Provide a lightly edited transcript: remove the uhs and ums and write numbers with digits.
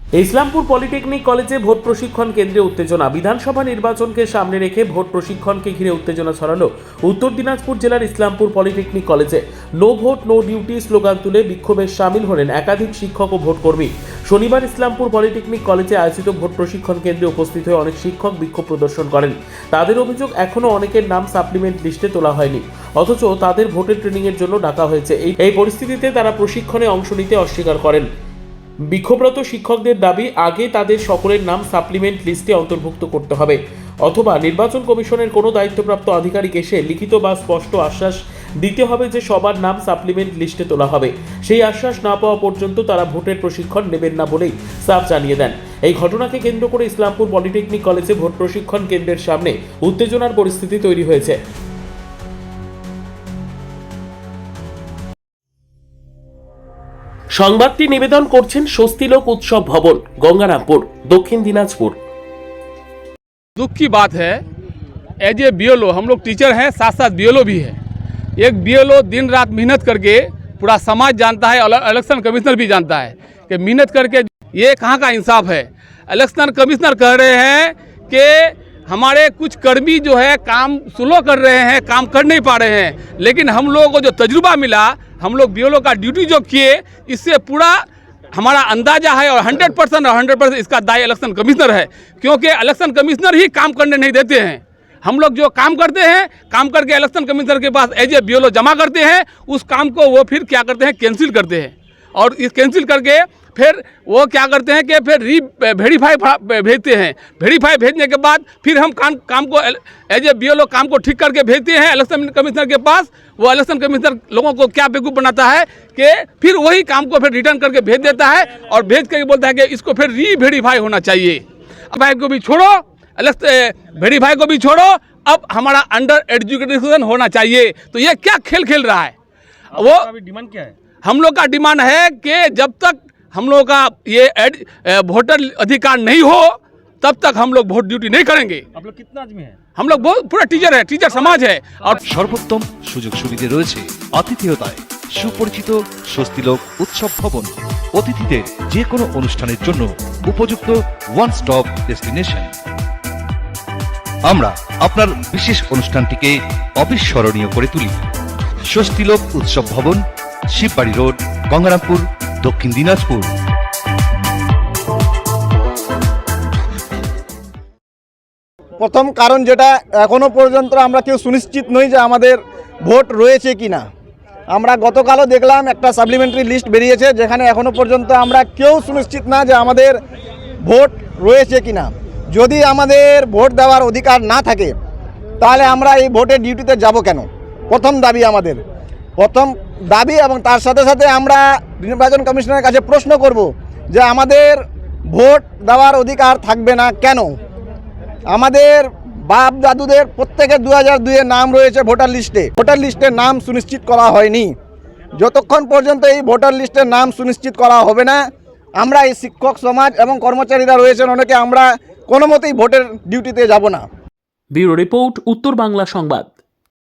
Islampur polytechnic কলেজে vote প্রশিক্ষণ কেন্দ্রে উত্তেজনা। বিধানসভা নির্বাচনকে সামনে রেখে ভোট প্রশিক্ষণকে ঘিরে উত্তেজনা ছড়ালো উত্তর দিনাজপুর জেলার ইসলামপুর পলিটেকনিক কলেজে। No vote no duty slogan তুলে বিক্ষোভে সামিল হলেন একাধিক শিক্ষক ও ভোটকর্মী। শনিবার ইসলামপুর পলিটেকনিক কলেজে আয়োজিত ভোট প্রশিক্ষণ কেন্দ্রে উপস্থিত হয়ে অনেক শিক্ষক বিক্ষোভ প্রদর্শন করেন। তাদের অভিযোগ, এখনও অনেকের নাম সাপ্লিমেন্ট লিস্টে তোলা হয়নি, অথচ তাদের ভোটের ট্রেনিংয়ের জন্য ডাকা হয়েছে। এই পরিস্থিতিতে তারা প্রশিক্ষণে অংশ নিতে অস্বীকার করেন। বিক্ষোভরত শিক্ষকদের দাবি, আগে তাদের সকলের নাম সাপ্লিমেন্ট লিস্টে অন্তর্ভুক্ত করতে হবে, অথবা নির্বাচন কমিশনের কোনো দায়িত্বপ্রাপ্ত আধিকারিক এসে লিখিত বা স্পষ্ট আশ্বাস দিতে হবে যে সবার নাম সাপ্লিমেন্ট লিস্টে তোলা হবে। সেই আশ্বাস না পাওয়া পর্যন্ত তারা ভোটের প্রশিক্ষণ নেবেন না বলেই সাফ জানিয়ে দেন। এই ঘটনাকে কেন্দ্র করে ইসলামপুর পলিটেকনিক কলেজে ভোট প্রশিক্ষণ কেন্দ্রের সামনে উত্তেজনার পরিস্থিতি তৈরি হয়েছে। সংবাদটি নিবেদন করছেন স্বস্তিলোক उत्सव भवन, गंगारामपुर, दक्षिण दिनाजपुर। दुख की बात है, एज ए बीएलओ हम लोग टीचर हैं, साथ साथ बीएलओ भी है। एक बीएलओ दिन रात मेहनत करके, पूरा समाज जानता है, इलेक्शन कमिश्नर भी जानता है कि मेहनत करके ये कहाँ का इंसाफ है। इलेक्शन कमिश्नर कह रहे हैं कि हमारे कुछ कर्मी जो है काम स्लो कर रहे हैं, काम कर नहीं पा रहे हैं, लेकिन हम लोगों को जो तजुर्बा मिला, हम लोग बीएलओ का ड्यूटी जो किए, इससे पूरा हमारा अंदाजा है और 100% इसका दायी इलेक्शन कमिश्नर है, क्योंकि इलेक्शन कमिश्नर ही काम करने नहीं देते हैं। हम लोग जो काम करते हैं, काम करके इलेक्शन कमिश्नर के पास एज ए बीएलओ जमा करते हैं, उस काम को वो फिर क्या करते हैं, कैंसिल करते हैं, और इस कैंसिल करके फिर वो क्या करते हैं कि फिर वेरीफाई भेजते हैं। वेरीफाई भेजने के बाद फिर हम काम को एज ए बीएलओ काम को ठीक करके भेजते हैं इलेक्शन कमिश्नर के पास। वो इलेक्शन कमिश्नर लोगों को क्या बेवकूफ़ बनाता है कि फिर वही काम को फिर रिटर्न करके भेज देता है, और भेज करके बोलता है कि इसको फिर वेरीफाई होना चाहिए। वेरीफाई को भी छोड़ो, वेरीफाई को भी छोड़ो, अब हमारा अंडर एजुकेशन होना चाहिए। तो ये क्या खेल खेल रहा है? वो डिमांड क्या है? हम लोग का डिमांड है कि जब तक हम लोग का ये वोटर अधिकार नहीं हो, तब तक हम लोग वोट ड्यूटी नहीं करेंगे। आप लोग कितना आदमी है? हम लोग बहुत पूरा टीचर है, टीचर समाज है। और সর্বোত্তম সুযোগ সুবিধা রয়েছে আতিথেয়তায় সুপরিচিত স্বস্তিলোক উৎসব ভবন। অতিথিদের যে কোনো অনুষ্ঠানের জন্য উপযুক্ত ওয়ান স্টপ ডেস্টিনেশন। আমরা আপনার বিশেষ অনুষ্ঠানটিকে অবিস্মরণীয় করে তুলি। স্বস্তিলোক উৎসব ভবন, শিববাড়ি রোড, গঙ্গারামপুর, দক্ষিণ দিনাজপুর। প্রথম কারণ যেটা, এখনো পর্যন্ত আমরা কেউ সুনিশ্চিত নই যে আমাদের ভোট রয়েছে কিনা। আমরা গতকালও দেখলাম একটা সাপ্লিমেন্টারি লিস্ট বেরিয়েছে, যেখানে এখনো পর্যন্ত আমরা কেউ সুনিশ্চিত না যে আমাদের ভোট রয়েছে কিনা। যদি আমাদের ভোট দেওয়ার অধিকার না থাকে, তাহলে আমরা এই ভোটের ডিউটিতে যাব কেন? প্রথম দাবি আমাদের, প্রথম দাবি। এবং তার সাথে সাথে আমরা নির্বাচন কমিশনের কাছে প্রশ্ন করব যে আমাদের ভোট দেওয়ার অধিকার থাকবে না কেন? আমাদের বাপ দাদুদের প্রত্যেকের 2002-এর নাম রয়েছে ভোটার লিস্টে। ভোটার লিস্টের নাম সুনিশ্চিত করা হয়নি। যতক্ষণ পর্যন্ত এই ভোটার লিস্টের নাম সুনিশ্চিত করা হবে না, আমরা এই শিক্ষক সমাজ এবং কর্মচারীরা রয়েছেন অনেকে, আমরা কোনো মতেই ভোটের ডিউটিতে যাব না। ব্যুরো রিপোর্ট, উত্তর বাংলা সংবাদ।